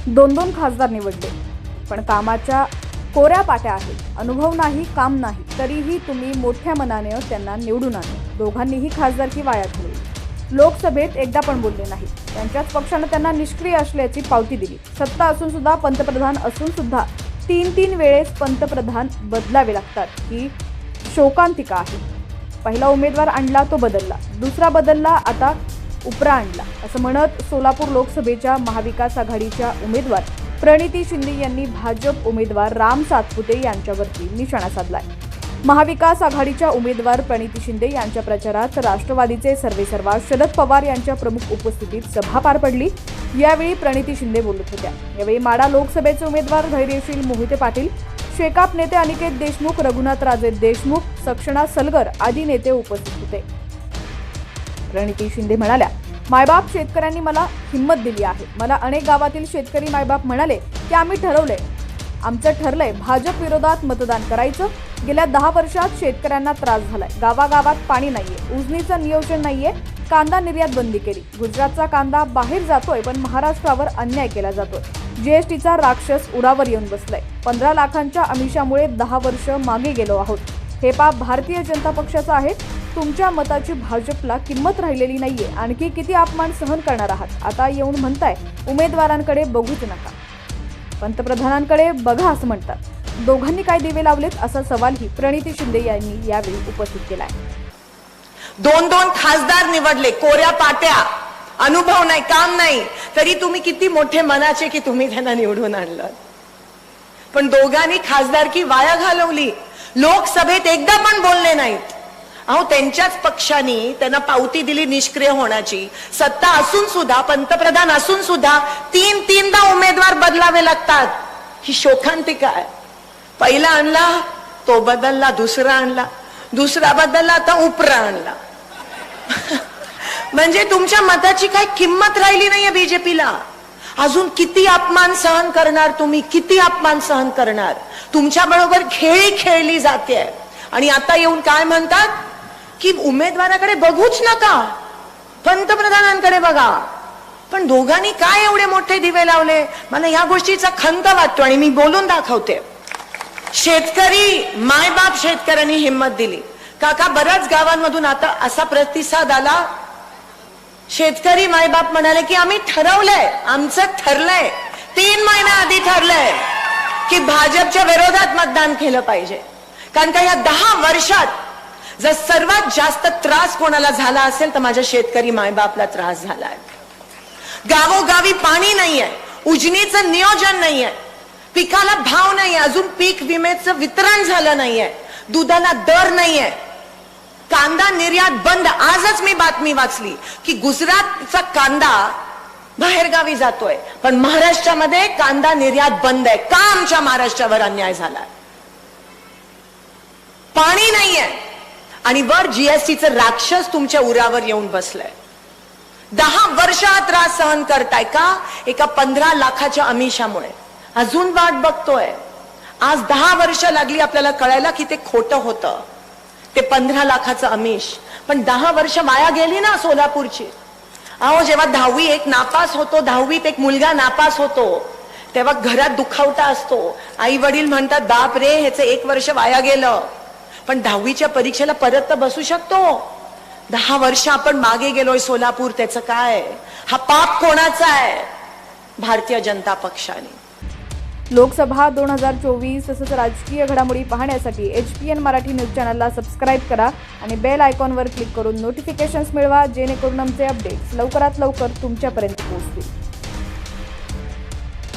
2-2 खासदार निवडले, पण कामाच्या कोऱ्या पाट्या आहेत. अनुभव नाही, काम नाही, तरीही तुम्ही मोठ्या मनाने त्यांना निवडून आणले. दोघांनीही खासदारकी वाया घालवली. लोकसभेत एकदा पण बोलले नाही. त्यांच्याच पक्षाने त्यांना निष्क्रिय असल्याची पावती दिली. सत्ता असून सुद्धा, पंतप्रधान असून सुद्धा 3-3 वेळेस पंतप्रधान बदलावे लागतात ही शोकांतिका आहे. पहिला उमेदवार आणला तो बदलला, दुसरा बदलला, आता उपरा आणला, असं म्हणत सोलापूर लोकसभेच्या महाविकास आघाडीच्या उमेदवार प्रणिती शिंदे यांनी भाजप उमेदवार राम सातपुते यांच्यावरती निशाणा साधलाय. महाविकास आघाडीच्या उमेदवार प्रणिती शिंदे यांच्या प्रचारात राष्ट्रवादीचे सर्वेसर्वा शरद पवार यांच्या प्रमुख उपस्थितीत सभा पार पडली. यावेळी प्रणिती शिंदे बोलत होत्या. यावेळी माढा लोकसभेचे उमेदवार धैर्यशील मोहिते पाटील, शेकाप नेते अनिकेत देशमुख, रघुनाथराजे देशमुख, सक्षणा सलगर आदी नेते उपस्थित होते. प्रणिती शिंदे म्हणाल्या, मायबाप शेतकऱ्यांनी मला हिंमत दिली आहे. मला अनेक गावातील शेतकरी मायबाप म्हणाले की आम्ही आमचं ठरलंय भाजप विरोधात मतदान करायचं. गेल्या 10 वर्षात शेतकऱ्यांना त्रास झालाय. गावागावात पाणी नाहीये, उजनीचं नियोजन नाहीये, कांदा निर्यात बंदी केली. गुजरातचा कांदा बाहेर जातोय, पण महाराष्ट्रावर अन्याय केला जातोय. जीएसटीचा राक्षस उरावर येऊन बसलाय. 15 लाखांच्या आमिषामुळे 10 वर्ष मागे गेलो आहोत. हे पाप भारतीय जनता पक्षाचं आहे. तुमच्या मताची भाजपला किंमत राहिलेली नाहीये. आणखी किती अपमान सहन करणार आहात? आता येऊन म्हणताय उमेदवारांकडे बघूच नका, पंतप्रधानांकडे बघा असं म्हणतात. दोघांनी काय दिवे लावलेत असा सवालही प्रणिती शिंदे यांनी यावेळी उपस्थित केलाय. 2-2 खासदार निवडले, कोऱ्या पाट्या, अनुभव नाही, काम नाही, तरी तुम्ही किती मोठे मनाचे की तुम्ही त्यांना निवडून आणलं. पण दोघांनी खासदारकी वाया घालवली. लोकसभेत एकदा पण बोलले नाहीत. अहो, त्यांच्याच पक्षाने त्यांना पावती दिली निष्क्रिय होण्याची. सत्ता असून सुद्धा, पंतप्रधान असून सुद्धा 3-3दा उमेदवार बदलावे लागतात. ही शोकांतिका आहे. पहिला आणला तो बदलला, दुसरा आणला, दुसरा बदलला, आता उपरा आणला. म्हणजे तुमच्या मताची काय किंमत राहिली नाहीये बीजेपीला. अजून किती अपमान सहन करणार तुम्ही, किती अपमान सहन करणार? तुमच्या बरोबर खेळी खेळली जाते. आणि आता येऊन काय म्हणतात की उमेदवाराकडे बघूच नका, पंतप्रधानांकडे बघा. पण दोघांनी काय एवढे मोठे दिवे लावले? मला या गोष्टीचा खंत वाटतो आणि मी बोलून दाखवते. शेतकरी मायबाप शेतकऱ्यांनी हिंमत दिली. काका, बऱ्याच गावांमधून आता असा प्रतिसाद आला. शेतकरी मायबाप म्हणाले की आम्ही ठरवलंय, आमचं ठरलंय, 3 महिन्याआधी ठरलंय की भाजपच्या विरोधात मतदान केलं पाहिजे. कारण का या 10 वर्षात जर सर्वात जास्त त्रास कोणाला झाला असेल तर माझ्या शेतकरी मायबापला त्रास झालाय. गावोगावी पाणी नाहीये, उजनीचं नियोजन नाहीये, पिकाला भाव नाहीये, अजून पीक विम्याचं वितरण झालं नाहीये, दुधाला दर नाहीये, कांदा निर्यात बंद. आजच मी बातमी वाचली की गुजरातचा कांदा बाहेरगावी जातोय, पण महाराष्ट्रामध्ये कांदा निर्यात बंद आहे. का आमच्या महाराष्ट्रावर अन्याय झाला? पाणी नाहीये आणि वर जीएसटीचं राक्षस तुमच्या उरावर येऊन बसलंय. 10 वर्ष हा त्रास सहन करताय का? एका 15 लाखाच्या आमिषामुळे. अजून वाट बघतोय. आज 10 वर्ष लागली आपल्याला कळायला की ते खोटं होतं, ते 15 लाखाचं आमिष. पण 10 वर्ष वाया गेली ना सोलापूरची. अहो, जेव्हा 10वी एक नापास होतो, 10वीत एक मुलगा नापास होतो, तेव्हा घरात दुखावटा असतो. आई वडील म्हणतात, बाप रे, ह्याचं 1 वर्ष वाया गेलं. पण 10वीच्या परीक्षेला परत तर बसू शकतो. 10 वर्ष आपण मागे गेलोय सोलापूर, त्याचं काय? हा पाप कोणाचा आहे? भारतीय जनता पक्षाने. लोकसभा 2024 तसंच राजकीय घडामोडी पाहण्यासाठी HPN मराठी न्यूज चॅनलला सबस्क्राईब करा आणि बेल आयकॉनवर क्लिक करून नोटिफिकेशन्स मिळवा, जेणेकरून आमचे अपडेट्स लवकरात लवकर तुमच्यापर्यंत पोहोचतील.